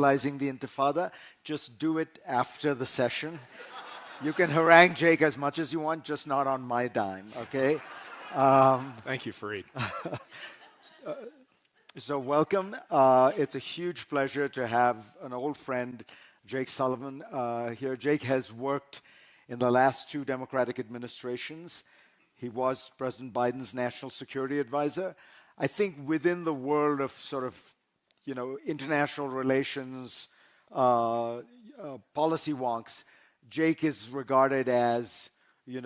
Realizing the Intifada, just do it after the session. You can harangue Jake as much as you want, just not on my dime, okay? Thank you, Fareed. So welcome. It's a huge pleasure to have an old friend, Jake Sullivan, here. Jake has worked in the last two Democratic administrations. He was President Biden's national security advisor. I think within the world of sort of, international relations, policy wonks, Jake is regarded as, I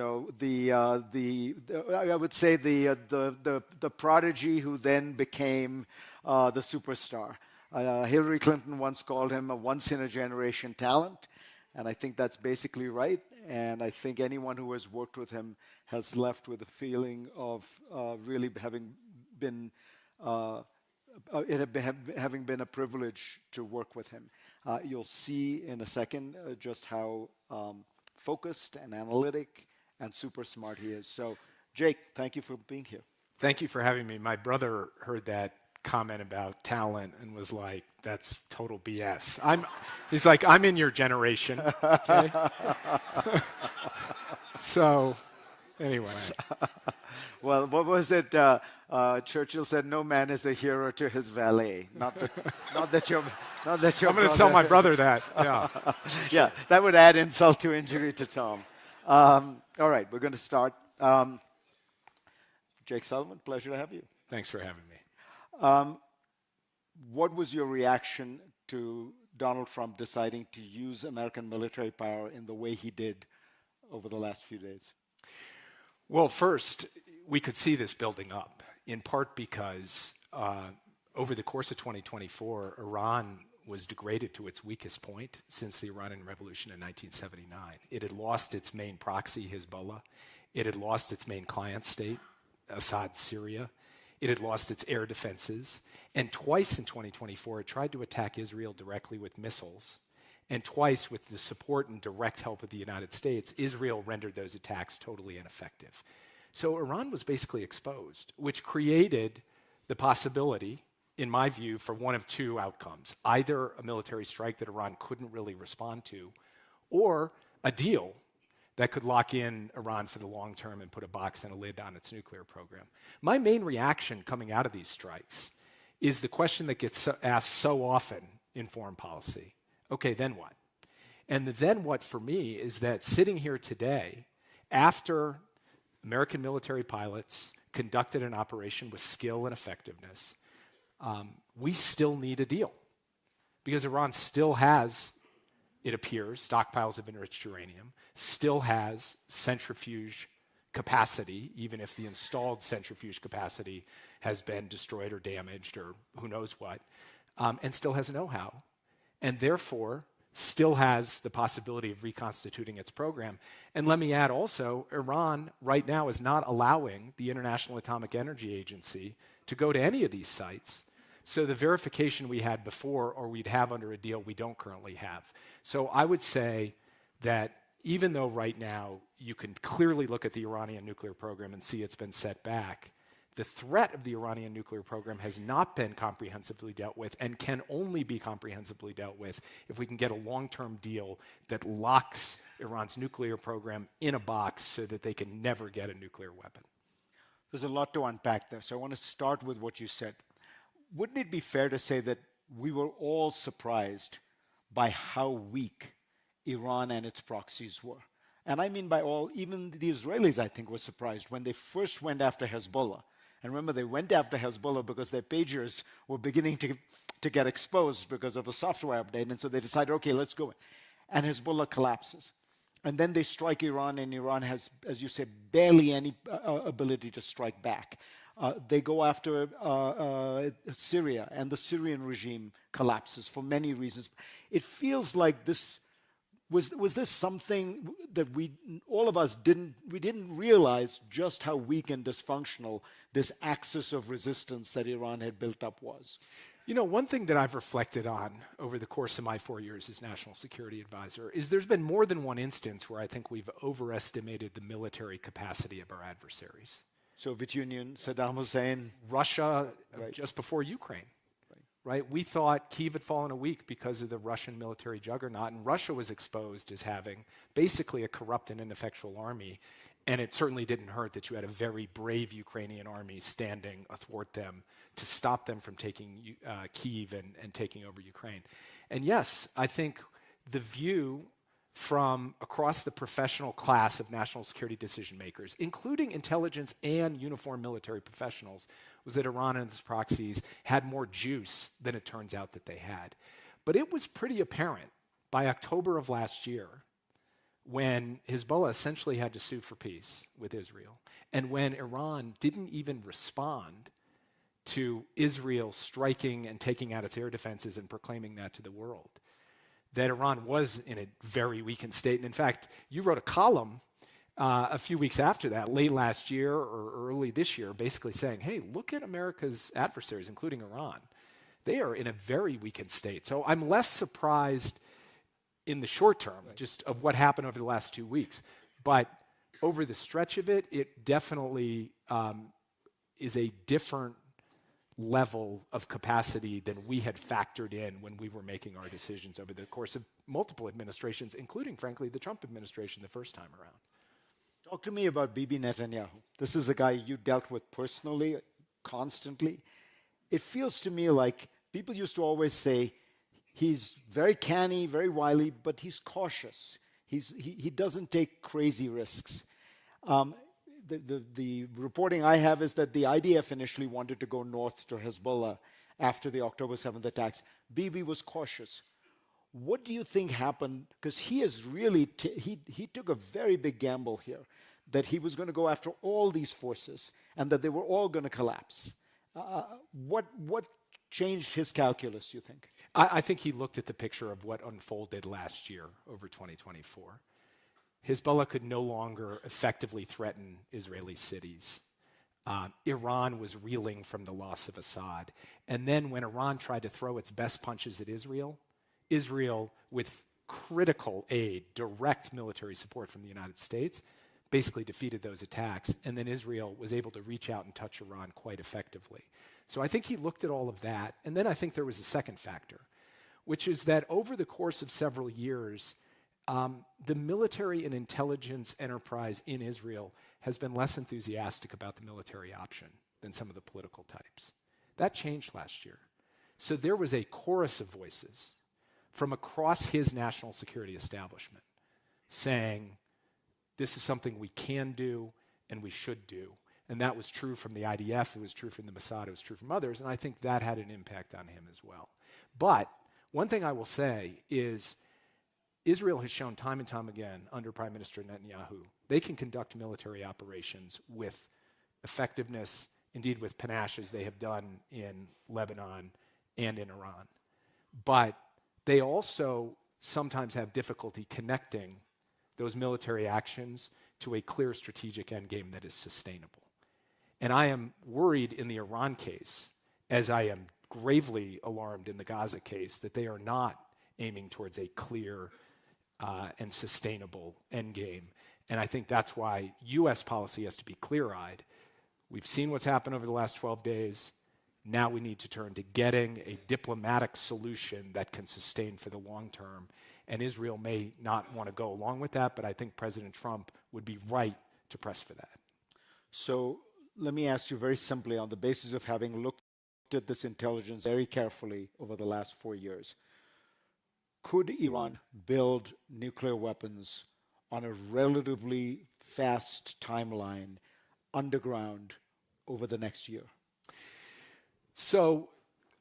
would say the prodigy who then became the superstar. Hillary Clinton once called him a once-in-a-generation talent, and I think that's basically right. And I think anyone who has worked with him has left with a feeling of really having been having been a privilege to work with him. You'll see in a second just how focused and analytic and super smart he is. So, Jake, thank you for being here. Thank you for having me. My brother heard that comment about talent and was like, that's total BS. He's like, I'm in your generation. Okay? So, anyway. Well, what was it? Churchill said, "No man is a hero to his valet." Not that you're. I'm going to tell my brother that. Yeah. Yeah, that would add insult to injury to Tom. All right, we're going to start. Jake Sullivan, pleasure to have you. Thanks for having me. What was your reaction to Donald Trump deciding to use American military power in the way he did over the last few days? Well, first, we could see this building up, in part because over the course of 2024, Iran was degraded to its weakest point since the Iranian Revolution in 1979. It had lost its main proxy, Hezbollah. It had lost its main client state, Assad, Syria. It had lost its air defenses. And twice in 2024, it tried to attack Israel directly with missiles. And twice, with the support and direct help of the United States, Israel rendered those attacks totally ineffective. So Iran was basically exposed, which created the possibility, in my view, for one of two outcomes. Either a military strike that Iran couldn't really respond to, or a deal that could lock in Iran for the long term and put a box and a lid on its nuclear program. My main reaction coming out of these strikes is the question that gets asked so often in foreign policy. Okay, then what? And the then what for me is that sitting here today, after American military pilots conducted an operation with skill and effectiveness, we still need a deal. Because Iran still has, it appears, stockpiles of enriched uranium, still has centrifuge capacity, even if the installed centrifuge capacity has been destroyed or damaged or who knows what, and still has know-how, and therefore still has the possibility of reconstituting its program. And let me add also, Iran right now is not allowing the International Atomic Energy Agency to go to any of these sites. So the verification we had before, or we'd have under a deal, we don't currently have. So I would say that even though right now you can clearly look at the Iranian nuclear program and see it's been set back, the threat of the Iranian nuclear program has not been comprehensively dealt with and can only be comprehensively dealt with if we can get a long-term deal that locks Iran's nuclear program in a box so that they can never get a nuclear weapon. There's a lot to unpack there, so I want to start with what you said. Wouldn't it be fair to say that we were all surprised by how weak Iran and its proxies were? And I mean by all, even the Israelis, I think, were surprised when they first went after Hezbollah. And remember, they went after Hezbollah because their pagers were beginning to get exposed because of a software update. And so they decided, okay, let's go. And Hezbollah collapses. And then they strike Iran, and Iran has, as you say, barely any ability to strike back. They go after Syria, and the Syrian regime collapses for many reasons. It feels like this was this something that all of us didn't realize just how weak and dysfunctional this axis of resistance that Iran had built up was. You know, one thing that I've reflected on over the course of my 4 years as National Security Advisor is there's been more than one instance where I think we've overestimated the military capacity of our adversaries. Soviet Union, Saddam Hussein. Russia, right. Just before Ukraine. right? We thought Kyiv had fallen a week because of the Russian military juggernaut, and Russia was exposed as having basically a corrupt and ineffectual army. And it certainly didn't hurt that you had a very brave Ukrainian army standing athwart them to stop them from taking Kyiv and taking over Ukraine. And yes, I think the view from across the professional class of national security decision makers, including intelligence and uniformed military professionals, was that Iran and its proxies had more juice than it turns out that they had. But it was pretty apparent by October of last year, when Hezbollah essentially had to sue for peace with Israel, and when Iran didn't even respond to Israel striking and taking out its air defenses and proclaiming that to the world, that Iran was in a very weakened state. And in fact, you wrote a column a few weeks after that, late last year or early this year, basically saying, hey, look at America's adversaries, including Iran. They are in a very weakened state. So I'm less surprised in the short term, just of what happened over the last 2 weeks. But over the stretch of it, it definitely is a different level of capacity than we had factored in when we were making our decisions over the course of multiple administrations, including, frankly, the Trump administration the first time around. Talk to me about Bibi Netanyahu. This is a guy you dealt with personally, constantly. It feels to me like people used to always say, he's very canny, very wily, but he's cautious. He doesn't take crazy risks. The reporting I have is that the IDF initially wanted to go north to Hezbollah after the October 7th attacks. Bibi was cautious. What do you think happened? Because he is really, he took a very big gamble here, that he was going to go after all these forces and that they were all going to collapse. What changed his calculus, you think? I think he looked at the picture of what unfolded last year over 2024. Hezbollah could no longer effectively threaten Israeli cities. Iran was reeling from the loss of Assad. And then when Iran tried to throw its best punches at Israel, with critical aid, direct military support from the United States, basically defeated those attacks. And then Israel was able to reach out and touch Iran quite effectively. So I think he looked at all of that. And then I think there was a second factor, which is that over the course of several years, the military and intelligence enterprise in Israel has been less enthusiastic about the military option than some of the political types. That changed last year. So there was a chorus of voices from across his national security establishment saying, this is something we can do and we should do. And that was true from the IDF, it was true from the Mossad, it was true from others, and I think that had an impact on him as well. But one thing I will say is Israel has shown time and time again under Prime Minister Netanyahu, they can conduct military operations with effectiveness, indeed with panache, as they have done in Lebanon and in Iran. But they also sometimes have difficulty connecting those military actions to a clear strategic endgame that is sustainable. And I am worried in the Iran case, as I am gravely alarmed in the Gaza case, that they are not aiming towards a clear and sustainable endgame. And I think that's why U.S. policy has to be clear-eyed. We've seen what's happened over the last 12 days. Now we need to turn to getting a diplomatic solution that can sustain for the long term. And Israel may not want to go along with that, but I think President Trump would be right to press for that. So let me ask you very simply, on the basis of having looked at this intelligence very carefully over the last 4 years, could Iran build nuclear weapons on a relatively fast timeline underground over the next year? So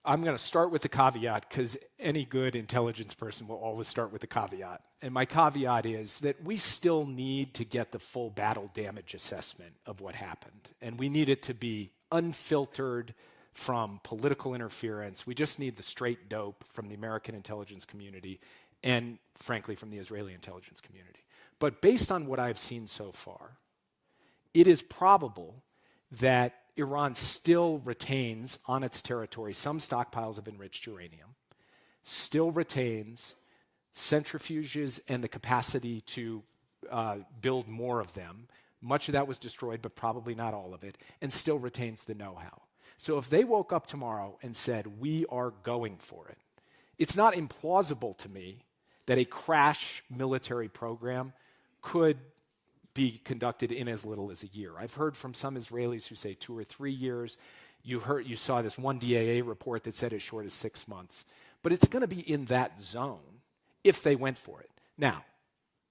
I'm going to start with the caveat, because any good intelligence person will always start with the caveat. And my caveat is that we still need to get the full battle damage assessment of what happened. And we need it to be unfiltered from political interference. We just need the straight dope from the American intelligence community and, frankly, from the Israeli intelligence community. But based on what I've seen so far, it is probable that Iran still retains on its territory some stockpiles of enriched uranium, still retains centrifuges and the capacity to build more of them. Much of that was destroyed, but probably not all of it, and still retains the know-how. So if they woke up tomorrow and said, we are going for it, it's not implausible to me that a crash military program could be conducted in as little as a year. I've heard from some Israelis who say 2 or 3 years. You saw this one DAA report that said as short as 6 months. But it's going to be in that zone if they went for it. Now,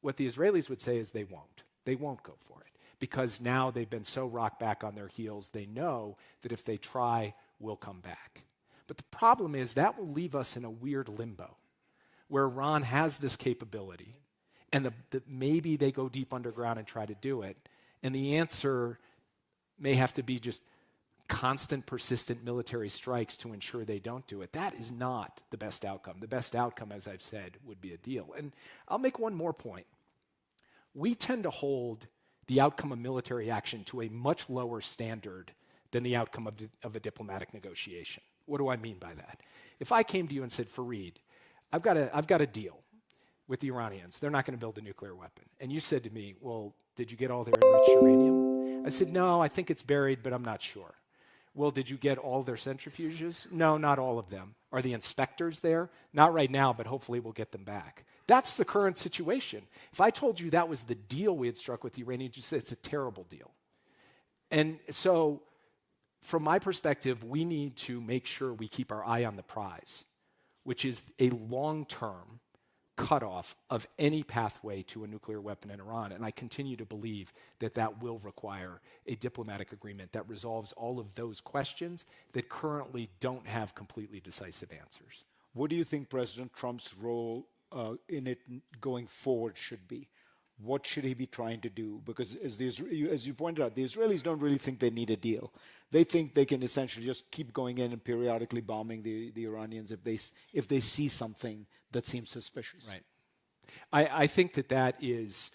what the Israelis would say is they won't. They won't go for it because now they've been so rock back on their heels, they know that if they try, we'll come back. But the problem is that will leave us in a weird limbo where Iran has this capability and maybe they go deep underground and try to do it. And the answer may have to be just constant, persistent military strikes to ensure they don't do it. That is not the best outcome. The best outcome, as I've said, would be a deal. And I'll make one more point. We tend to hold the outcome of military action to a much lower standard than the outcome of a diplomatic negotiation. What do I mean by that? If I came to you and said, Fareed, I've got a deal with the Iranians. They're not going to build a nuclear weapon. And you said to me, well, did you get all their enriched uranium? I said, no, I think it's buried, but I'm not sure. Well, did you get all their centrifuges? No, not all of them. Are the inspectors there? Not right now, but hopefully we'll get them back. That's the current situation. If I told you that was the deal we had struck with the Iranians, you'd say it's a terrible deal. And so, from my perspective, we need to make sure we keep our eye on the prize, which is a long-term cutoff of any pathway to a nuclear weapon in Iran. And I continue to believe that that will require a diplomatic agreement that resolves all of those questions that currently don't have completely decisive answers. What do you think President Trump's role in it going forward should be? What should he be trying to do? Because as you pointed out, the Israelis don't really think they need a deal. They think they can essentially just keep going in and periodically bombing the Iranians if they see something that seems suspicious. Right. I think that is,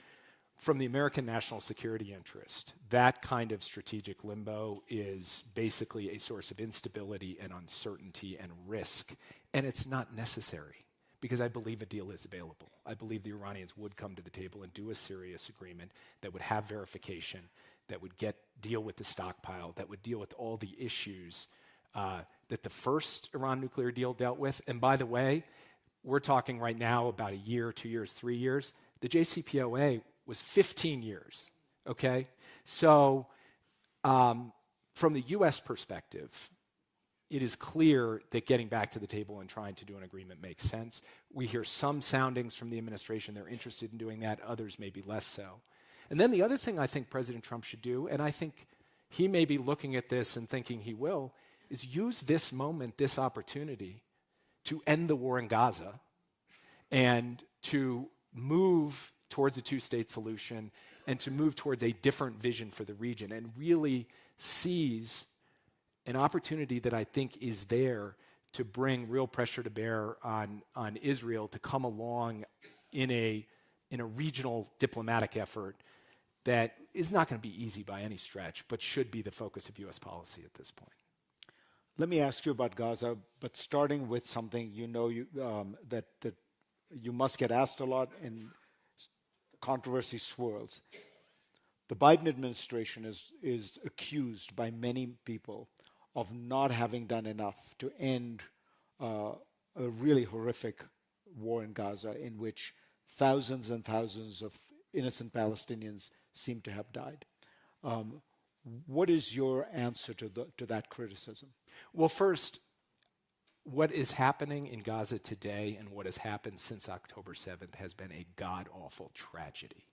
from the American national security interest, that kind of strategic limbo is basically a source of instability and uncertainty and risk, and it's not necessary. Because I believe a deal is available. I believe the Iranians would come to the table and do a serious agreement that would have verification, that would deal with the stockpile, that would deal with all the issues that the first Iran nuclear deal dealt with. And by the way, we're talking right now about a year, 2 years, 3 years. The JCPOA was 15 years, okay? So from the U.S. perspective, it is clear that getting back to the table and trying to do an agreement makes sense. We hear some soundings from the administration. They're interested in doing that. Others may be less so. And then the other thing I think President Trump should do, and I think he may be looking at this and thinking he will, is use this moment, this opportunity, to end the war in Gaza and to move towards a two-state solution and to move towards a different vision for the region and really seize an opportunity that I think is there to bring real pressure to bear on Israel to come along in a regional diplomatic effort that is not going to be easy by any stretch, but should be the focus of U.S. policy at this point. Let me ask you about Gaza, but starting with something that you must get asked a lot and controversy swirls. The Biden administration is accused by many people of not having done enough to end a really horrific war in Gaza in which thousands and thousands of innocent Palestinians seem to have died. What is your answer to that criticism? Well, first, what is happening in Gaza today and what has happened since October 7th has been a god-awful tragedy.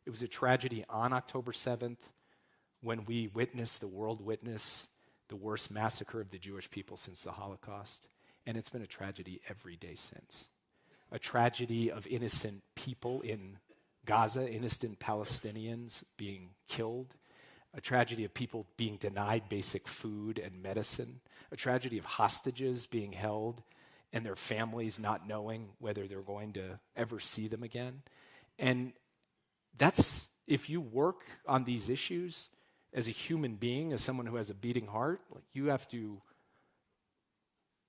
It was a tragedy on October 7th when we witnessed, the world witnessed, the worst massacre of the Jewish people since the Holocaust, and it's been a tragedy every day since. A tragedy of innocent people in Gaza, innocent Palestinians being killed, a tragedy of people being denied basic food and medicine, a tragedy of hostages being held and their families not knowing whether they're going to ever see them again. And that's, if you work on these issues, as a human being, as someone who has a beating heart, you have to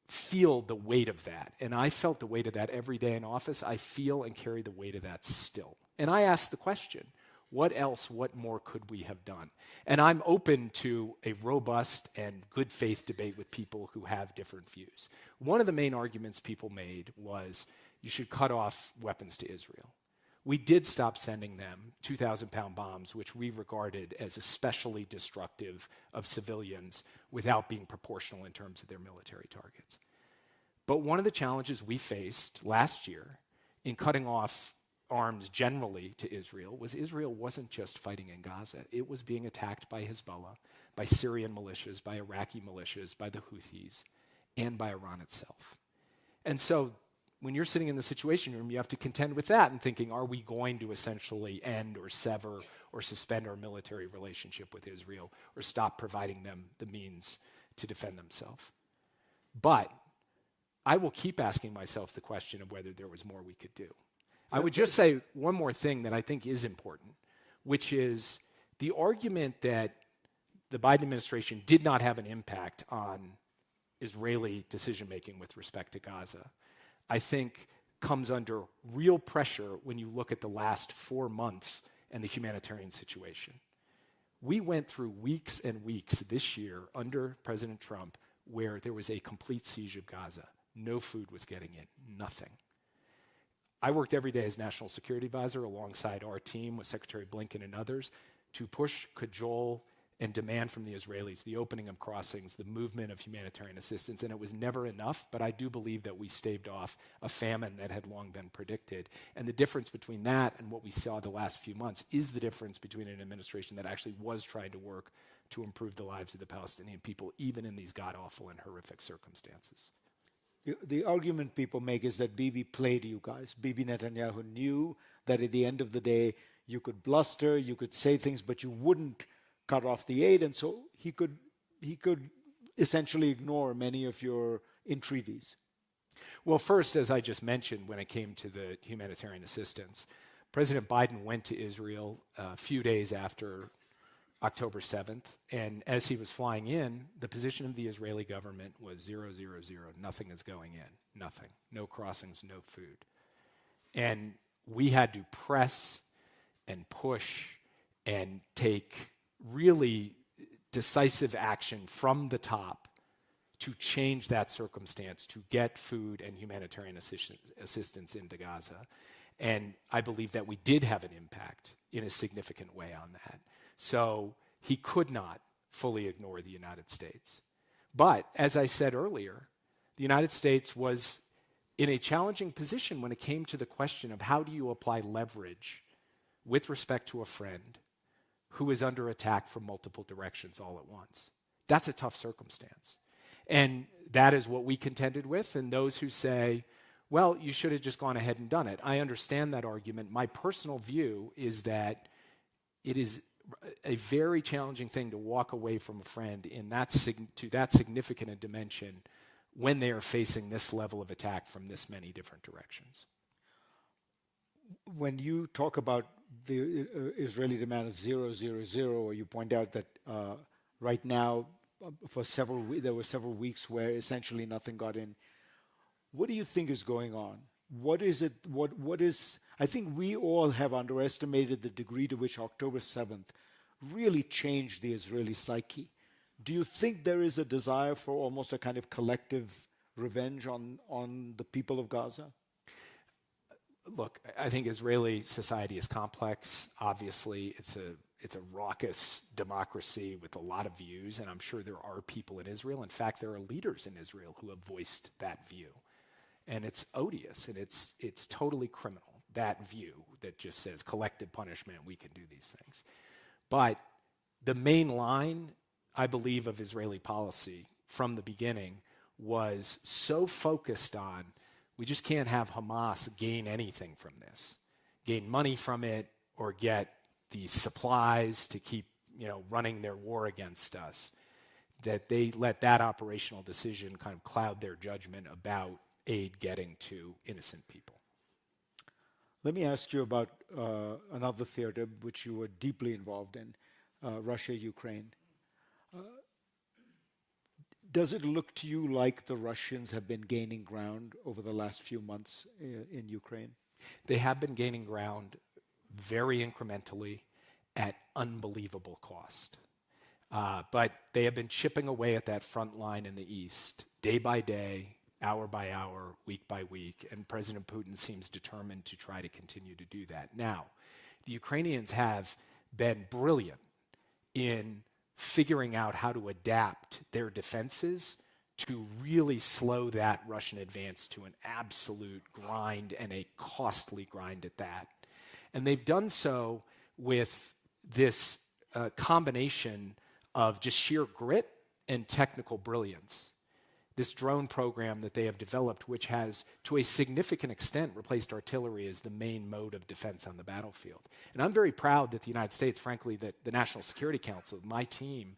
feel the weight of that. And I felt the weight of that every day in office. I feel and carry the weight of that still. And I ask the question, What else, what more could we have done? And I'm open to a robust and good faith debate with people who have different views. One of the main arguments people made was you should cut off weapons to Israel. We did stop sending them 2,000-pound bombs, which we regarded as especially destructive of civilians without being proportional in terms of their military targets. But one of the challenges we faced last year in cutting off arms generally to Israel wasn't just fighting in Gaza. It was being attacked by Hezbollah, by Syrian militias, by Iraqi militias, by the Houthis, and by Iran itself. And so when you're sitting in the Situation Room, you have to contend with that and thinking, are we going to essentially end or sever or suspend our military relationship with Israel or stop providing them the means to defend themselves? But I will keep asking myself the question of whether there was more we could do. I would just say one more thing that I think is important, which is the argument that the Biden administration did not have an impact on Israeli decision-making with respect to Gaza, I think comes under real pressure when you look at the last 4 months and the humanitarian situation. We went through weeks and weeks this year under President Trump where there was a complete siege of Gaza. No food was getting in, nothing. I worked every day as National Security Advisor alongside our team with Secretary Blinken and others to push, cajole, and demand from the Israelis the opening of crossings, the movement of humanitarian assistance, and it was never enough, but I do believe that we staved off a famine that had long been predicted. And the difference between that and what we saw the last few months is the difference between an administration that actually was trying to work to improve the lives of the Palestinian people, even in these god-awful and horrific circumstances. The argument people make is that Bibi played you guys. Bibi Netanyahu knew that at the end of the day, you could bluster, you could say things, but you wouldn't cut off the aid, and so he could essentially ignore many of your entreaties. Well, first, as I just mentioned, when it came to the humanitarian assistance, President Biden went to Israel a few days after October 7th, and as he was flying in, the position of the Israeli government was 0, 0, 0. Nothing is going in. Nothing. No crossings, no food. And we had to press and push and take really decisive action from the top to change that circumstance, to get food and humanitarian assistance into Gaza. And I believe that we did have an impact in a significant way on that. So he could not fully ignore the United States. But as I said earlier, the United States was in a challenging position when it came to the question of how do you apply leverage with respect to a friend who is under attack from multiple directions all at once. That's a tough circumstance. And that is what we contended with, and those who say, well, you should have just gone ahead and done it. I understand that argument. My personal view is that it is a very challenging thing to walk away from a friend in that to that significant a dimension when they are facing this level of attack from this many different directions. When you talk about the Israeli demand of 0, 0, 0, or you point out that right now there were several weeks where essentially nothing got in, what do you think is going on? What is it? What is? I think we all have underestimated the degree to which October 7th really changed the Israeli psyche. Do you think there is a desire for almost a kind of collective revenge on the people of Gaza? Look, I think Israeli society is complex. Obviously, it's a raucous democracy with a lot of views, and I'm sure there are people in Israel. In fact, there are leaders in Israel who have voiced that view. And it's odious, and it's totally criminal, that view that just says collective punishment, we can do these things. But the main line, I believe, of Israeli policy from the beginning was so focused on, we just can't have Hamas gain anything from this, gain money from it, or get the supplies to keep running their war against us, that they let that operational decision kind of cloud their judgment about aid getting to innocent people. Let me ask you about another theater which you were deeply involved in, Russia-Ukraine. Does it look to you like the Russians have been gaining ground over the last few months in Ukraine? They have been gaining ground very incrementally. at unbelievable cost. But they have been chipping away at that front line in the East, day by day, hour by hour, week by week, and President Putin seems determined to try to continue to do that. Now, the Ukrainians have been brilliant in figuring out how to adapt their defenses to really slow that Russian advance to an absolute grind, and a costly grind at that. And they've done so with this combination of just sheer grit and technical brilliance. This drone program that they have developed, which has, to a significant extent, replaced artillery as the main mode of defense on the battlefield. And I'm very proud that the United States, frankly, that the National Security Council, my team,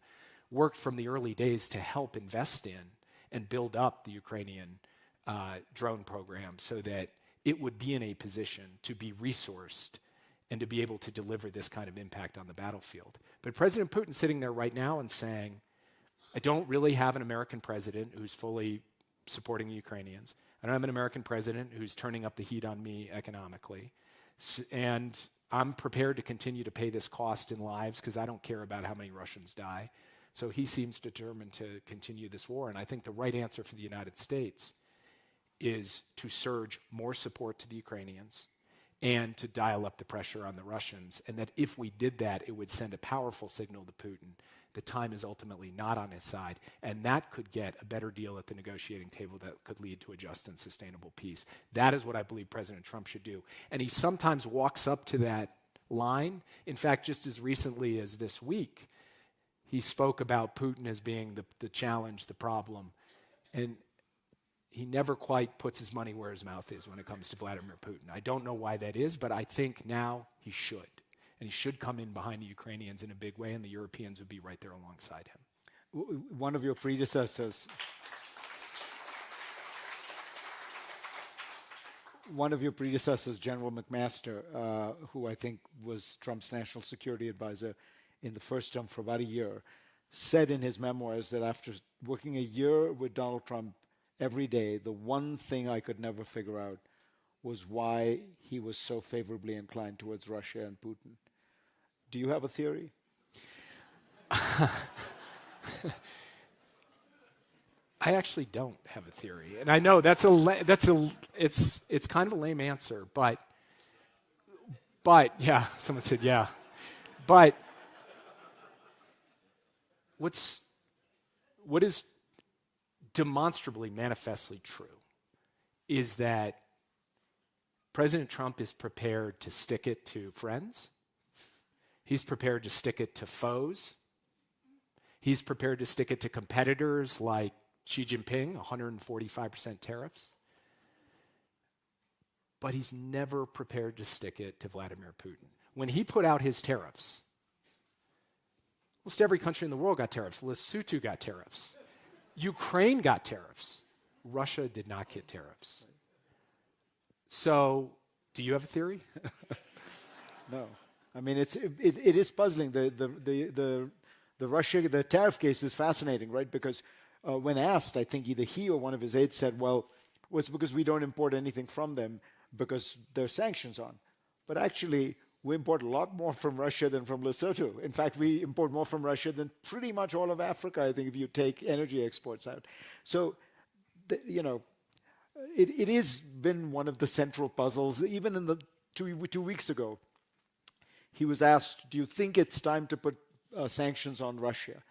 worked from the early days to help invest in and build up the Ukrainian drone program so that it would be in a position to be resourced and to be able to deliver this kind of impact on the battlefield. But President Putin's sitting there right now and saying, I don't really have an American president who's fully supporting the Ukrainians. I don't have an American president who's turning up the heat on me economically. And I'm prepared to continue to pay this cost in lives because I don't care about how many Russians die. So he seems determined to continue this war. And I think the right answer for the United States is to surge more support to the Ukrainians and to dial up the pressure on the Russians. And that if we did that, it would send a powerful signal to Putin that time is ultimately not on his side. And that could get a better deal at the negotiating table that could lead to a just and sustainable peace. That is what I believe President Trump should do. And he sometimes walks up to that line. In fact, just as recently as this week, he spoke about Putin as being the challenge, the problem. And he never quite puts his money where his mouth is when it comes to Vladimir Putin. I don't know why that is, but I think now he should. And he should come in behind the Ukrainians in a big way, and the Europeans would be right there alongside him. One of your predecessors, General McMaster, who I think was Trump's national security advisor in the first term for about a year, said in his memoirs that after working a year with Donald Trump every day, the one thing I could never figure out was why he was so favorably inclined towards Russia and Putin. Do you have a theory? I actually don't have a theory, and I know it's kind of a lame answer, but yeah, someone said yeah, but what is demonstrably, manifestly true is that President Trump is prepared to stick it to friends. He's prepared to stick it to foes. He's prepared to stick it to competitors like Xi Jinping, 145% tariffs. But he's never prepared to stick it to Vladimir Putin. When he put out his tariffs, almost every country in the world got tariffs. Lesotho got tariffs. Ukraine got tariffs. Russia did not get tariffs. So, do you have a theory? No. I mean, it is puzzling. The tariff case is fascinating, right? Because when asked, I think either he or one of his aides said, well, it's because we don't import anything from them because there are sanctions on. But actually, we import a lot more from Russia than from Lesotho. In fact, we import more from Russia than pretty much all of Africa, I think, if you take energy exports out. So, it has been one of the central puzzles. Even in the two weeks ago, he was asked, do you think it's time to put sanctions on Russia?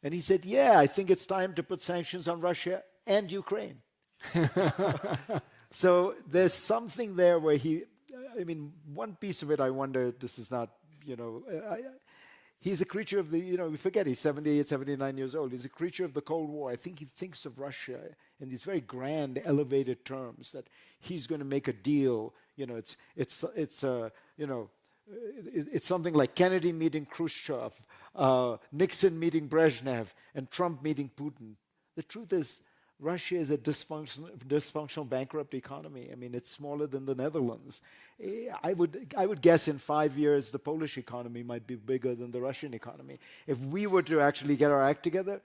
And he said, yeah, I think it's time to put sanctions on Russia and Ukraine. So there's something there where one piece of it, I wonder, this is not, he's a creature of we forget he's 78, 79 years old. He's a creature of the Cold War. I think he thinks of Russia in these very grand, elevated terms, that he's going to make a deal. It's something like Kennedy meeting Khrushchev, Nixon meeting Brezhnev, and Trump meeting Putin. The truth is, Russia is a dysfunctional, bankrupt economy. I mean, it's smaller than the Netherlands. I would guess in 5 years, the Polish economy might be bigger than the Russian economy. If we were to actually get our act together,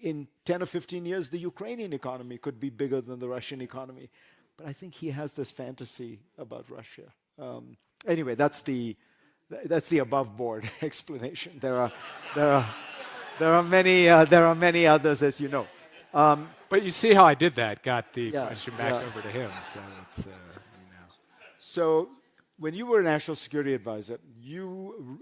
in 10 or 15 years, the Ukrainian economy could be bigger than the Russian economy. But I think he has this fantasy about Russia. Anyway, that's the That's the above board explanation. There are many others, as you know. But you see how I did that, got the question back over to him. So it's, So when you were a national security advisor, you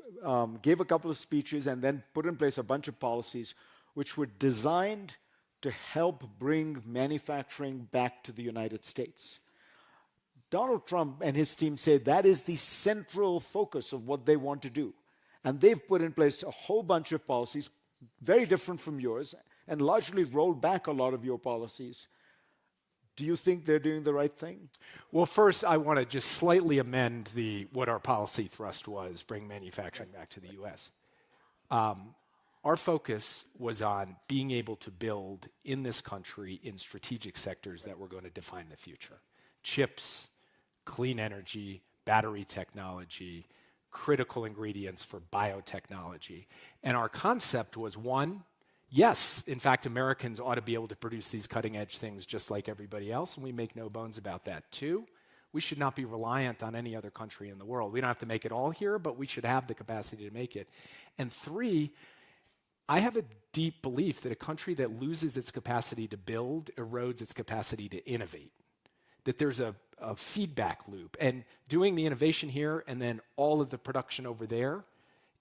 gave a couple of speeches and then put in place a bunch of policies which were designed to help bring manufacturing back to the United States. Donald Trump and his team say that is the central focus of what they want to do. And they've put in place a whole bunch of policies, very different from yours, and largely rolled back a lot of your policies. Do you think they're doing the right thing? Well, first, I want to just slightly amend what our policy thrust was, bring manufacturing back to the U.S. Our focus was on being able to build in this country in strategic sectors that were going to define the future. Chips, clean energy, battery technology, critical ingredients for biotechnology. And our concept was, one, yes, in fact, Americans ought to be able to produce these cutting-edge things just like everybody else, and we make no bones about that. Two, we should not be reliant on any other country in the world. We don't have to make it all here, but we should have the capacity to make it. And three, I have a deep belief that a country that loses its capacity to build erodes its capacity to innovate, that there's a feedback loop. And doing the innovation here and then all of the production over there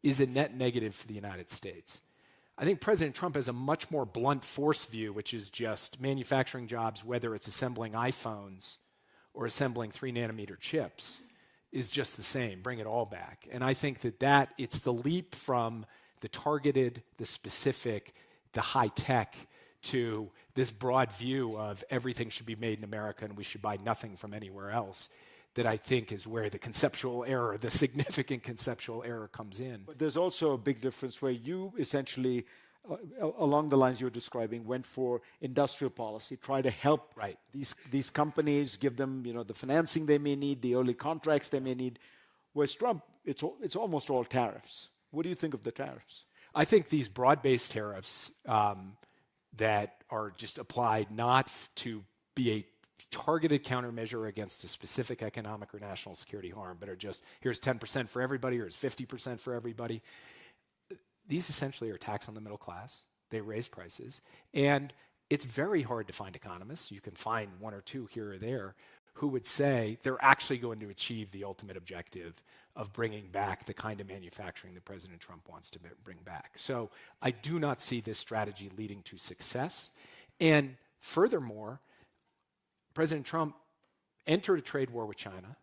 is a net negative for the United States. I think President Trump has a much more blunt force view, which is just manufacturing jobs, whether it's assembling iPhones or assembling 3-nanometer chips, is just the same. Bring it all back. And I think that it's the leap from the targeted, the specific, the high-tech, to this broad view of everything should be made in America and we should buy nothing from anywhere else, that I think is where the conceptual error, the significant conceptual error comes in. But there's also a big difference where you essentially, along the lines you're describing, went for industrial policy, try to help these companies, give them the financing they may need, the early contracts they may need. Whereas Trump, it's almost all tariffs. What do you think of the tariffs? I think these broad-based tariffs that are just applied not to be a targeted countermeasure against a specific economic or national security harm, but are just, here's 10% for everybody, here's 50% for everybody. These essentially are a tax on the middle class. They raise prices. And it's very hard to find economists, you can find one or two here or there, who would say they're actually going to achieve the ultimate objective of bringing back the kind of manufacturing that President Trump wants to bring back. So I do not see this strategy leading to success. And furthermore, President Trump entered a trade war with China,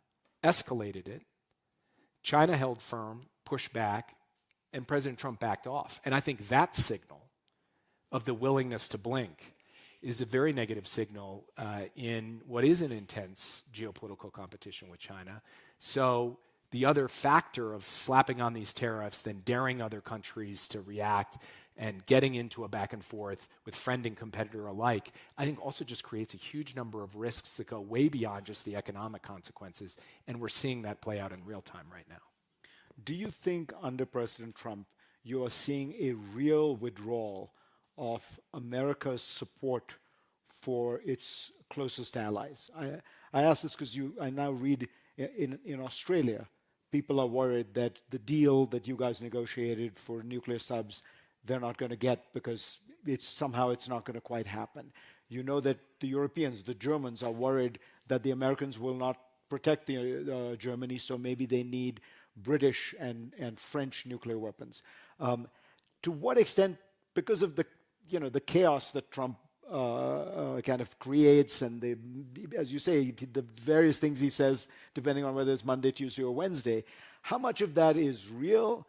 escalated it, China held firm, pushed back, and President Trump backed off. And I think that signal of the willingness to blink is a very negative signal in what is an intense geopolitical competition with China. So the other factor of slapping on these tariffs, then daring other countries to react and getting into a back and forth with friend and competitor alike, I think also just creates a huge number of risks that go way beyond just the economic consequences. And we're seeing that play out in real time right now. Do you think under President Trump, you are seeing a real withdrawal of America's support for its closest allies? I ask this because I now read in Australia, people are worried that the deal that you guys negotiated for nuclear subs, they're not going to get because it's not going to quite happen. You know that the Europeans, the Germans, are worried that the Americans will not protect Germany, so maybe they need British and French nuclear weapons. To what extent, because of the chaos that Trump kind of creates, and as you say, the various things he says, depending on whether it's Monday, Tuesday, or Wednesday, how much of that is real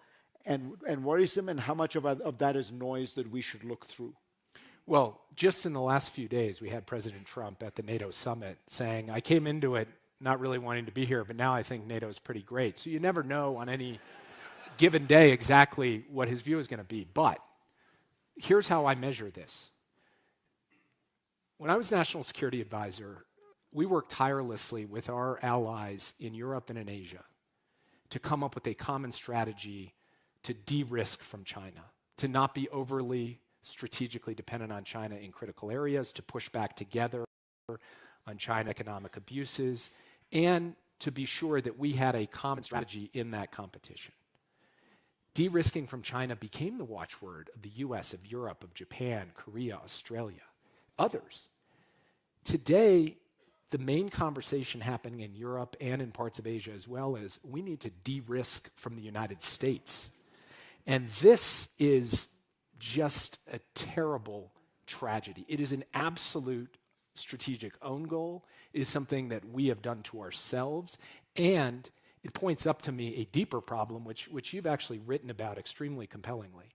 and worrisome, and how much of that is noise that we should look through? Well, just in the last few days, we had President Trump at the NATO summit saying, I came into it not really wanting to be here, but now I think NATO is pretty great. So you never know on any given day exactly what his view is going to be. But here's how I measure this. When I was National Security Advisor, we worked tirelessly with our allies in Europe and in Asia to come up with a common strategy to de-risk from China, to not be overly strategically dependent on China in critical areas, to push back together on China economic abuses, and to be sure that we had a common strategy in that competition. de-risking from China became the watchword of the US, of Europe, of Japan, Korea, Australia, others. Today, the main conversation happening in Europe and in parts of Asia as well is we need to de-risk from the United States. And this is just a terrible tragedy. It is an absolute strategic own goal. It is something that we have done to ourselves, and it points up to me a deeper problem, which you've actually written about extremely compellingly,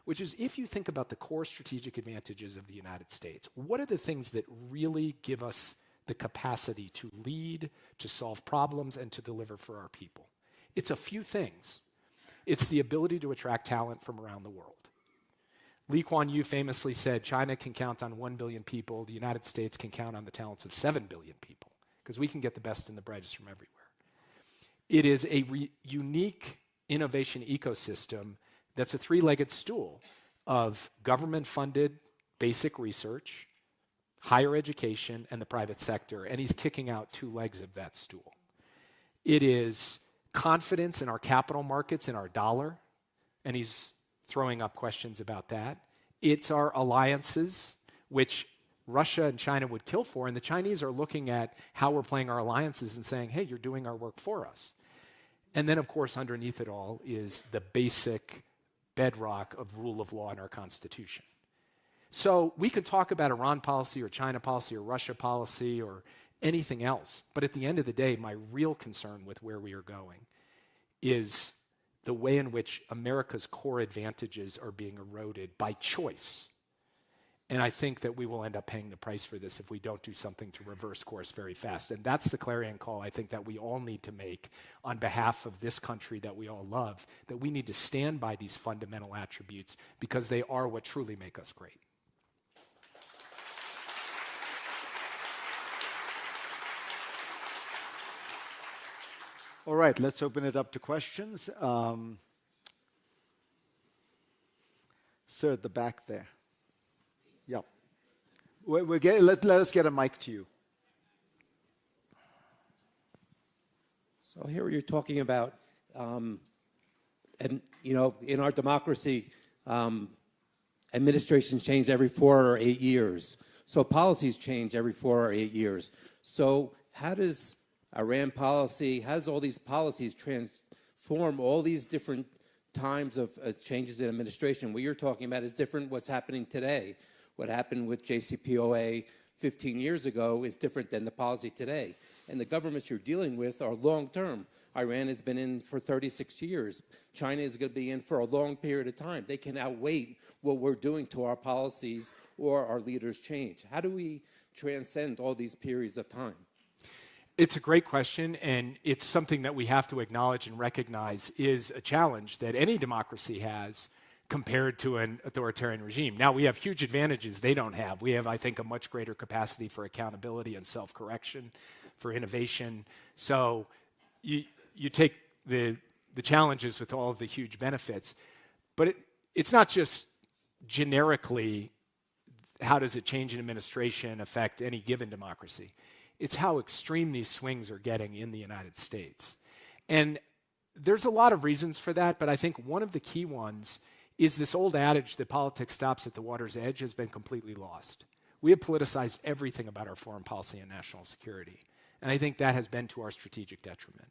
which is if you think about the core strategic advantages of the United States, what are the things that really give us the capacity to lead, to solve problems, and to deliver for our people? It's a few things. It's the ability to attract talent from around the world. Lee Kuan Yew famously said, China can count on 1 billion people, the United States can count on the talents of 7 billion people, because we can get the best and the brightest from everywhere. It is a unique innovation ecosystem that's a three-legged stool of government-funded basic research, higher education, and the private sector, and he's kicking out two legs of that stool. It is confidence in our capital markets, in our dollar, and he's throwing up questions about that. It's our alliances, which Russia and China would kill for, and the Chinese are looking at how we're playing our alliances and saying, hey, you're doing our work for us. And then, of course, underneath it all is the basic bedrock of rule of law in our Constitution. So we could talk about Iran policy or China policy or Russia policy or anything else, but at the end of the day, my real concern with where we are going is the way in which America's core advantages are being eroded by choice. And I think that we will end up paying the price for this if we don't do something to reverse course very fast. And that's the clarion call I think that we all need to make on behalf of this country that we all love, that we need to stand by these fundamental attributes because they are what truly make us great. All right, let's open it up to questions. Sir, at the back there. Yeah. Let us get a mic to you. So here you're talking about, and you know, in our democracy, administrations change every 4 or 8 years. So policies change every 4 or 8 years. So how does Iran policy, how does all these policies transform all these different times of changes in administration? What you're talking about is different what's happening today. What happened with JCPOA 15 years ago is different than the policy today. And the governments you're dealing with are long-term. Iran has been in for 36 years. China is going to be in for a long period of time. They can outwait what we're doing to our policies or our leaders change. How do we transcend all these periods of time? It's a great question, and it's something that we have to acknowledge and recognize is a challenge that any democracy has compared to an authoritarian regime. Now, we have huge advantages they don't have. We have, I think, a much greater capacity for accountability and self-correction, for innovation. So you take the challenges with all of the huge benefits, but it's not just generically how does a change in administration affect any given democracy. It's how extreme these swings are getting in the United States. And there's a lot of reasons for that, but I think one of the key ones is this old adage that politics stops at the water's edge has been completely lost. We have politicized everything about our foreign policy and national security, and I think that has been to our strategic detriment.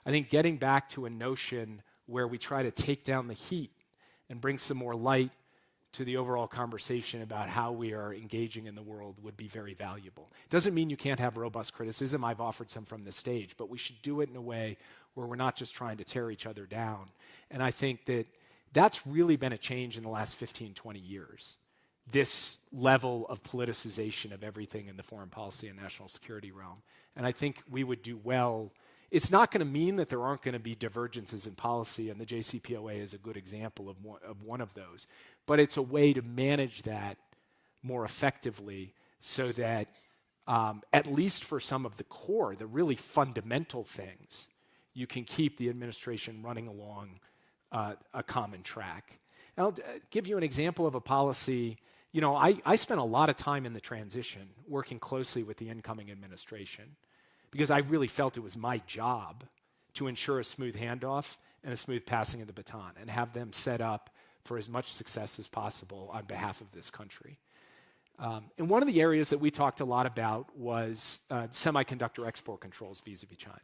I think getting back to a notion where we try to take down the heat and bring some more light to the overall conversation about how we are engaging in the world would be very valuable. Doesn't mean you can't have robust criticism. I've offered some from the stage, but we should do it in a way where we're not just trying to tear each other down. And I think that that's really been a change in the last 15, 20 years. This level of politicization of everything in the foreign policy and national security realm. And I think we would do well. It's not going to mean that there aren't going to be divergences in policy, and the JCPOA is a good example of one of those. But it's a way to manage that more effectively so that at least for some of the core, the really fundamental things, you can keep the administration running along a common track. And I'll give you an example of a policy. You know, I spent a lot of time in the transition working closely with the incoming administration because I really felt it was my job to ensure a smooth handoff and a smooth passing of the baton, and have them set up for as much success as possible on behalf of this country. And one of the areas that we talked a lot about was semiconductor export controls vis-a-vis China.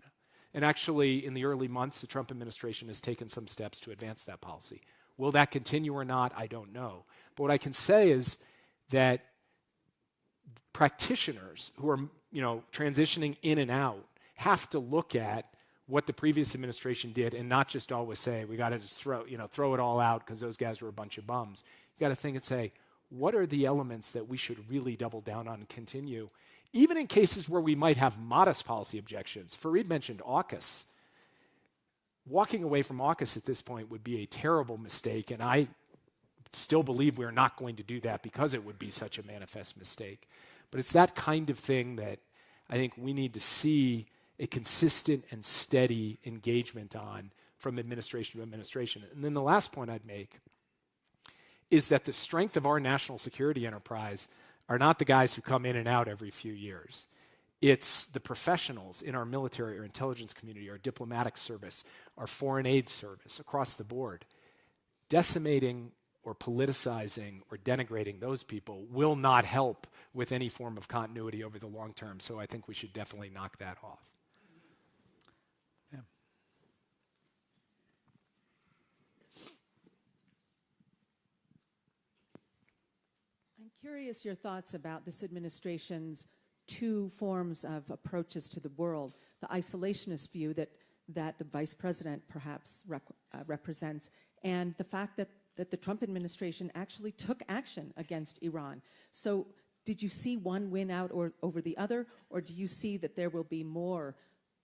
And actually, in the early months, the Trump administration has taken some steps to advance that policy. Will that continue or not? I don't know. But what I can say is that practitioners who are, transitioning in and out have to look at what the previous administration did and not just always say, we got to just throw it all out because those guys were a bunch of bums. You got to think and say, what are the elements that we should really double down on and continue, even in cases where we might have modest policy objections? Fareed mentioned AUKUS. Walking away from AUKUS at this point would be a terrible mistake, and I still believe we're not going to do that because it would be such a manifest mistake. But it's that kind of thing that I think we need to see a consistent and steady engagement on from administration to administration. And then the last point I'd make is that the strength of our national security enterprise are not the guys who come in and out every few years. It's the professionals in our military or intelligence community, our diplomatic service, our foreign aid service, across the board. Decimating or politicizing or denigrating those people will not help with any form of continuity over the long term. So I think we should definitely knock that off. Yeah. I'm curious your thoughts about this administration's two forms of approaches to the world. The isolationist view that the vice president perhaps represents, and the fact that the Trump administration actually took action against Iran. So did you see one win out over the other, or do you see that there will be more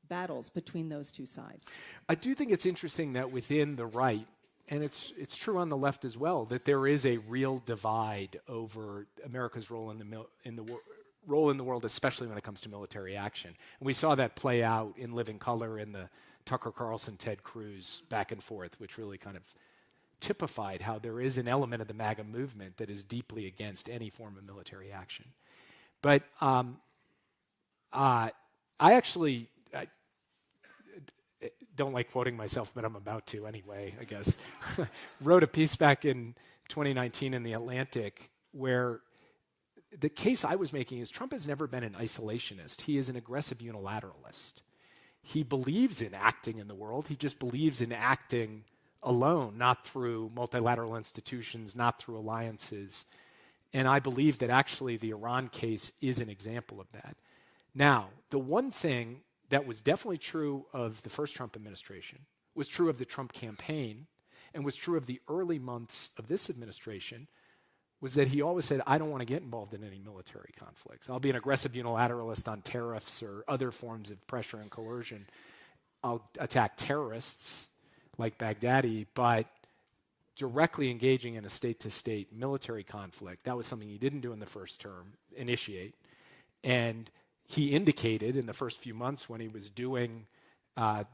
battles between those two sides? I do think it's interesting that within the right, and it's true on the left as well, that there is a real divide over America's role in the world, especially when it comes to military action. And we saw that play out in living color in the Tucker Carlson, Ted Cruz back and forth, which really kind of typified how there is an element of the MAGA movement that is deeply against any form of military action. But I don't like quoting myself, but I'm about to anyway, I guess. Wrote a piece back in 2019 in The Atlantic where the case I was making is Trump has never been an isolationist. He is an aggressive unilateralist. He believes in acting in the world. He just believes in acting alone, not through multilateral institutions, not through alliances. And I believe that actually the Iran case is an example of that. Now, the one thing that was definitely true of the first Trump administration, was true of the Trump campaign, and was true of the early months of this administration, was that he always said, I don't want to get involved in any military conflicts. I'll be an aggressive unilateralist on tariffs or other forms of pressure and coercion. I'll attack terrorists like Baghdadi, but directly engaging in a state-to-state military conflict, that was something he didn't do in the first term, initiate. And he indicated in the first few months when he was doing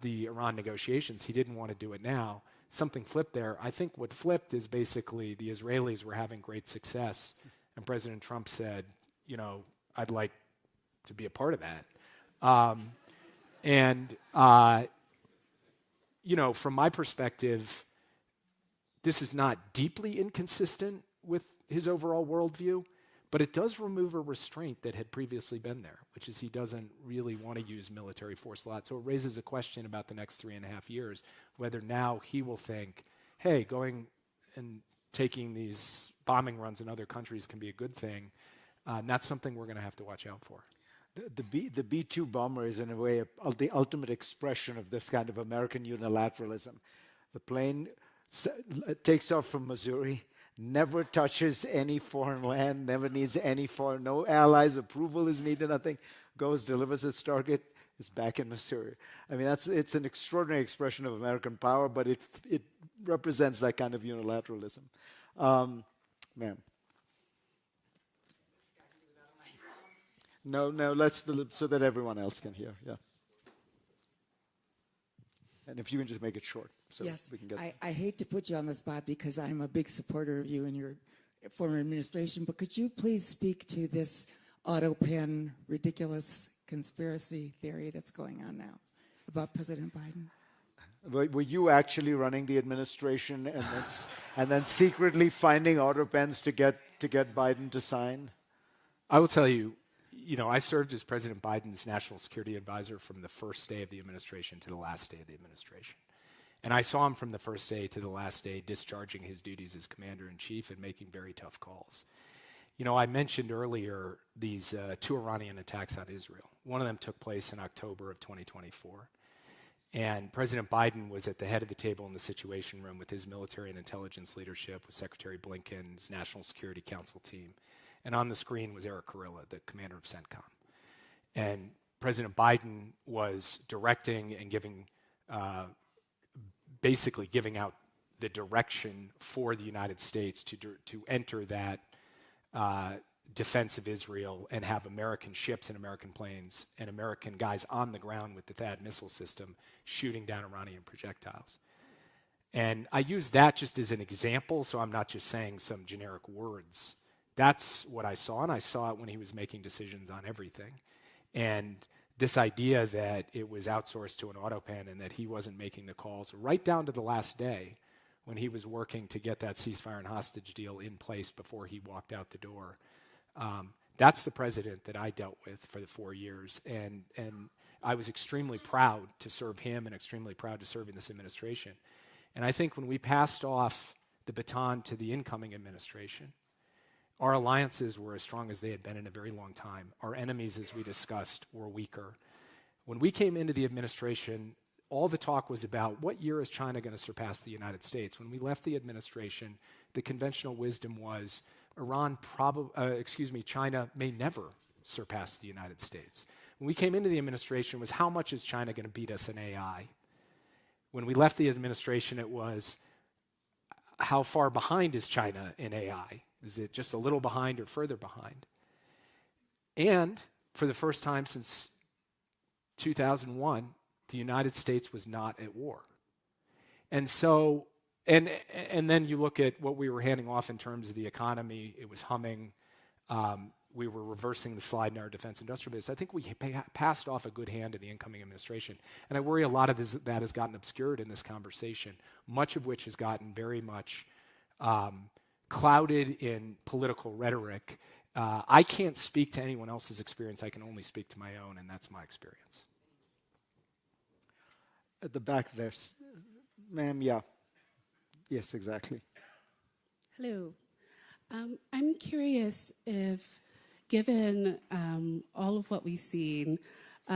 the Iran negotiations, he didn't want to do it now. Something flipped there. I think what flipped is basically the Israelis were having great success, and President Trump said, I'd like to be a part of that. From my perspective, this is not deeply inconsistent with his overall worldview, but it does remove a restraint that had previously been there, which is he doesn't really want to use military force a lot. So it raises a question about the next 3.5 years, whether now he will think, hey, going and taking these bombing runs in other countries can be a good thing. And that's something we're going to have to watch out for. The B-2 bomber is, in a way, the ultimate expression of this kind of American unilateralism. The plane takes off from Missouri, never touches any foreign land, never needs no allies' approval is needed, nothing, goes, delivers its target, is back in Missouri. I mean, it's an extraordinary expression of American power, but it represents that kind of unilateralism. Ma'am. No, so that everyone else can hear, yeah. And if you can just make it short, so yes, we can get. I hate to put you on the spot because I'm a big supporter of you and your former administration, but could you please speak to this auto pen ridiculous conspiracy theory that's going on now about President Biden? Were you actually running the administration and then secretly finding outer pens to get Biden to sign? I will tell you, I served as President Biden's national security advisor from the first day of the administration to the last day of the administration. And I saw him from the first day to the last day discharging his duties as commander-in-chief and making very tough calls. I mentioned earlier these 2 Iranian attacks on Israel. One of them took place in October of 2024. And President Biden was at the head of the table in the Situation Room with his military and intelligence leadership, with Secretary Blinken's National Security Council team. And on the screen was Eric Kurilla, the commander of CENTCOM. And President Biden was directing and basically giving out the direction for the United States to enter that defense of Israel and have American ships and American planes and American guys on the ground with the THAAD missile system shooting down Iranian projectiles. And I use that just as an example, so I'm not just saying some generic words. That's what I saw, and I saw it when he was making decisions on everything. And this idea that it was outsourced to an autopan and that he wasn't making the calls right down to the last day when he was working to get that ceasefire and hostage deal in place before he walked out the door. That's the president that I dealt with for the 4 years, and I was extremely proud to serve him and extremely proud to serve in this administration. And I think when we passed off the baton to the incoming administration, our alliances were as strong as they had been in a very long time. Our enemies, as we discussed, were weaker. When we came into the administration, all the talk was about what year is China going to surpass the United States. When we left the administration, the conventional wisdom was China may never surpass the United States. When we came into the administration, it was how much is China going to beat us in AI? When we left the administration, it was how far behind is China in AI? Is it just a little behind or further behind? And for the first time since 2001, the United States was not at war. And so, and then you look at what we were handing off in terms of the economy, it was humming. We were reversing the slide in our defense industrial base. I think we passed off a good hand to the incoming administration. And I worry a lot of that has gotten obscured in this conversation, much of which has gotten very much clouded in political rhetoric. I can't speak to anyone else's experience. I can only speak to my own, and that's my experience. At the back there. Ma'am, yeah. Yes, exactly. Hello. I'm curious if, given all of what we've seen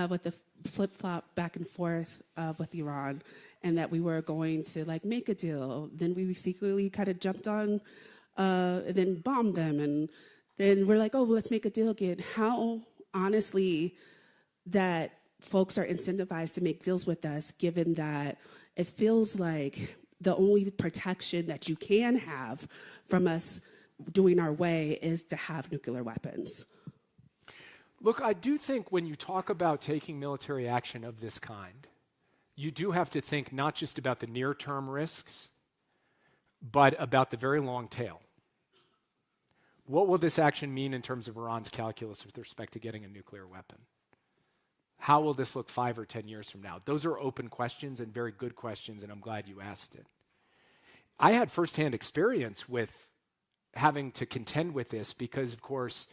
with the flip-flop back and forth with Iran, and that we were going to make a deal, then we secretly kind of jumped on and then bombed them, and then we're like, oh, well, let's make a deal again. How honestly that folks are incentivized to make deals with us, given that it feels like the only protection that you can have from us doing our way is to have nuclear weapons. Look, I do think when you talk about taking military action of this kind, you do have to think not just about the near-term risks, but about the very long tail. What will this action mean in terms of Iran's calculus with respect to getting a nuclear weapon? How will this look 5 or 10 years from now? Those are open questions and very good questions, and I'm glad you asked it. I had firsthand experience with having to contend with this because, of course,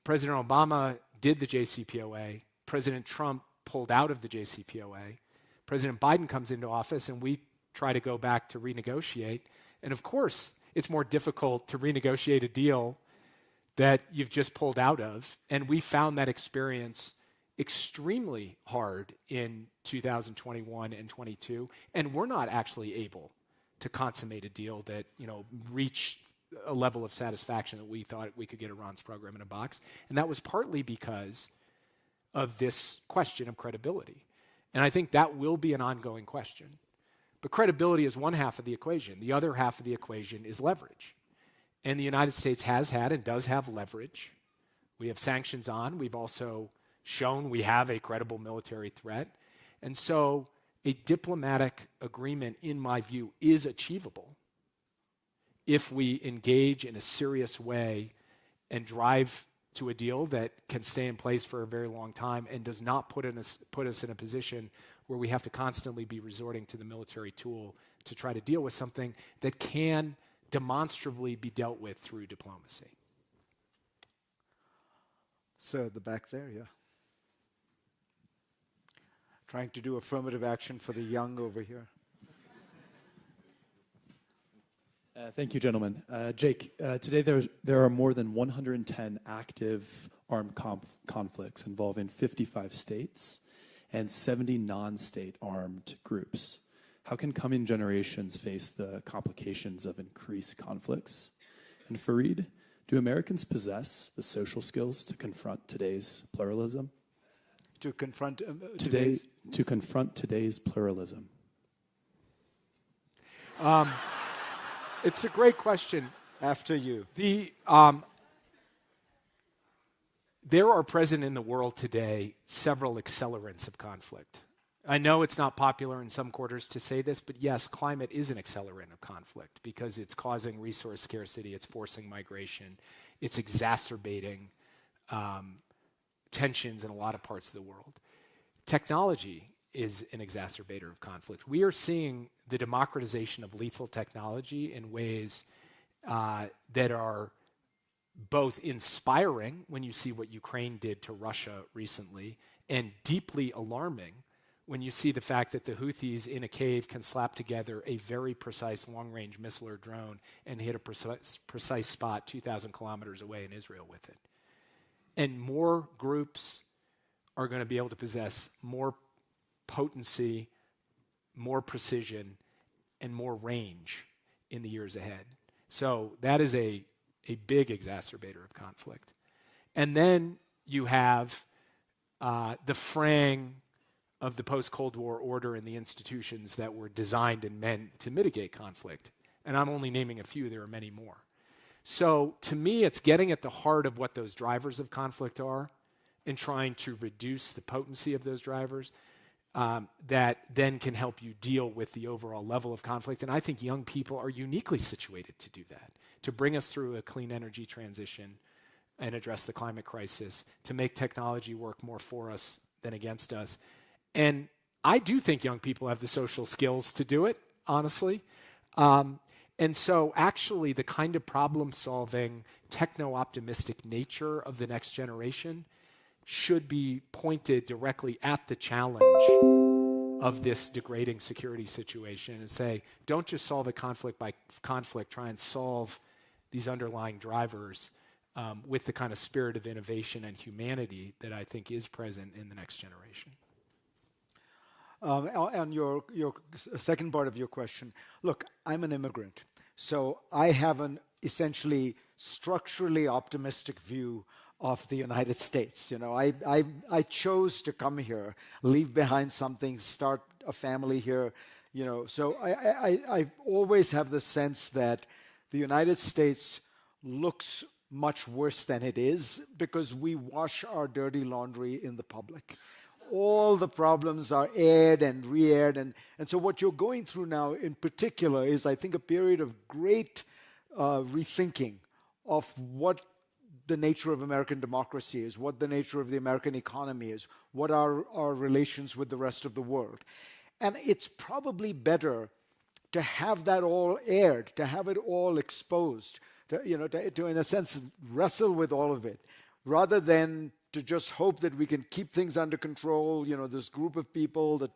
President Obama did the JCPOA. President Trump pulled out of the JCPOA. President Biden comes into office, and we try to go back to renegotiate. And, of course, it's more difficult to renegotiate a deal that you've just pulled out of. And we found that experience extremely hard in 2021 and 22, and we're not actually able to consummate a deal that reached a level of satisfaction that we thought we could get Iran's program in a box. And that was partly because of this question of credibility. And I think that will be an ongoing question. But credibility is one half of the equation. The other half of the equation is leverage. And the United States has had and does have leverage. We have sanctions on. We've also shown we have a credible military threat. And so a diplomatic agreement, in my view, is achievable if we engage in a serious way and drive to a deal that can stay in place for a very long time and does not put us in a position where we have to constantly be resorting to the military tool to try to deal with something that can demonstrably be dealt with through diplomacy. So at the back there, yeah. Trying to do affirmative action for the young over here. Thank you, gentlemen. Jake, today there are more than 110 active armed conflicts involving 55 states and 70 non-state armed groups. How can coming generations face the complications of increased conflicts? And Fareed, do Americans possess the social skills to confront today's pluralism? To confront To confront today's pluralism. It's a great question. After you. There are present in the world today several accelerants of conflict. I know it's not popular in some quarters to say this, but yes, climate is an accelerant of conflict because it's causing resource scarcity, it's forcing migration, it's exacerbating tensions in a lot of parts of the world. Technology is an exacerbator of conflict. We are seeing the democratization of lethal technology in ways that are both inspiring when you see what Ukraine did to Russia recently and deeply alarming when you see the fact that the Houthis in a cave can slap together a very precise long-range missile or drone and hit a precise spot 2,000 kilometers away in Israel with it. And more groups are going to be able to possess more potency, more precision, and more range in the years ahead. So that is a big exacerbator of conflict. And then you have the fraying of the post-Cold War order and the institutions that were designed and meant to mitigate conflict. And I'm only naming a few, there are many more. So to me, it's getting at the heart of what those drivers of conflict are and trying to reduce the potency of those drivers that then can help you deal with the overall level of conflict. And I think young people are uniquely situated to do that, to bring us through a clean energy transition and address the climate crisis, to make technology work more for us than against us. And I do think young people have the social skills to do it, honestly. And so actually the kind of problem-solving, techno-optimistic nature of the next generation should be pointed directly at the challenge of this degrading security situation and say, don't just solve it conflict by conflict, try and solve these underlying drivers with the kind of spirit of innovation and humanity that I think is present in the next generation. On your second part of your question, look, I'm an immigrant, so I have an essentially structurally optimistic view of the United States. You know, I chose to come here, leave behind something, start a family here. You know, so I always have the sense that the United States looks much worse than it is because we wash our dirty laundry in the public. All the problems are aired and re-aired. And so what you're going through now in particular is, I think, a period of great rethinking of what the nature of American democracy is, what the nature of the American economy is, what are our relations with the rest of the world. And it's probably better to have that all aired, to have it all exposed, to in a sense, wrestle with all of it, rather than to just hope that we can keep things under control. You know, this group of people, the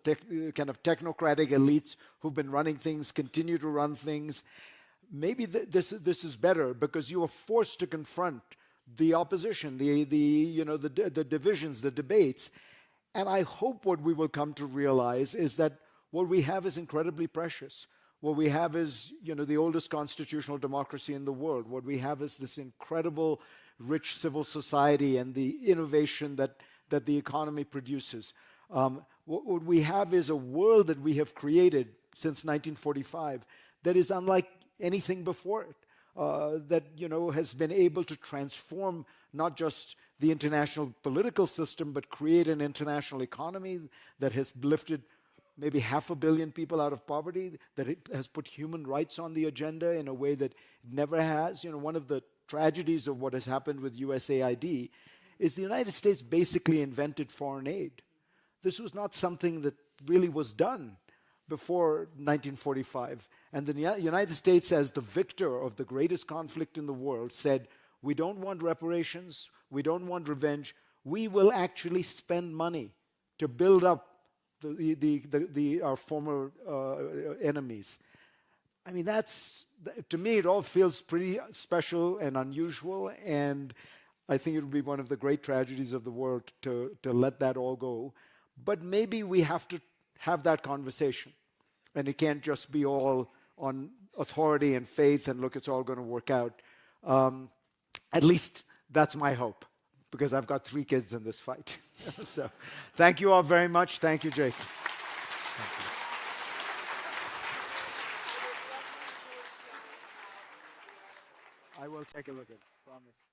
kind of technocratic elites who've been running things, continue to run things. Maybe this is better because you are forced to confront the opposition, the divisions, the debates. And I hope what we will come to realize is that what we have is incredibly precious. What we have is, the oldest constitutional democracy in the world. What we have is this incredible, rich civil society and the innovation that the economy produces. What we have is a world that we have created since 1945 that is unlike anything before it, that has been able to transform not just the international political system, but create an international economy that has lifted maybe 500 million people out of poverty, that it has put human rights on the agenda in a way that it never has. One of the tragedies of what has happened with USAID is the United States basically invented foreign aid. This was not something that really was done before 1945. And the United States, as the victor of the greatest conflict in the world, said, we don't want reparations, we don't want revenge, we will actually spend money to build up our former enemies. I mean, to me, it all feels pretty special and unusual, and I think it would be one of the great tragedies of the world to let that all go. But maybe we have to have that conversation, and it can't just be all on authority and faith and look, it's all going to work out. At least that's my hope, because I've got 3 kids in this fight. So thank you all very much. Thank you, Jake. Thank you. I will take a look at it, promise.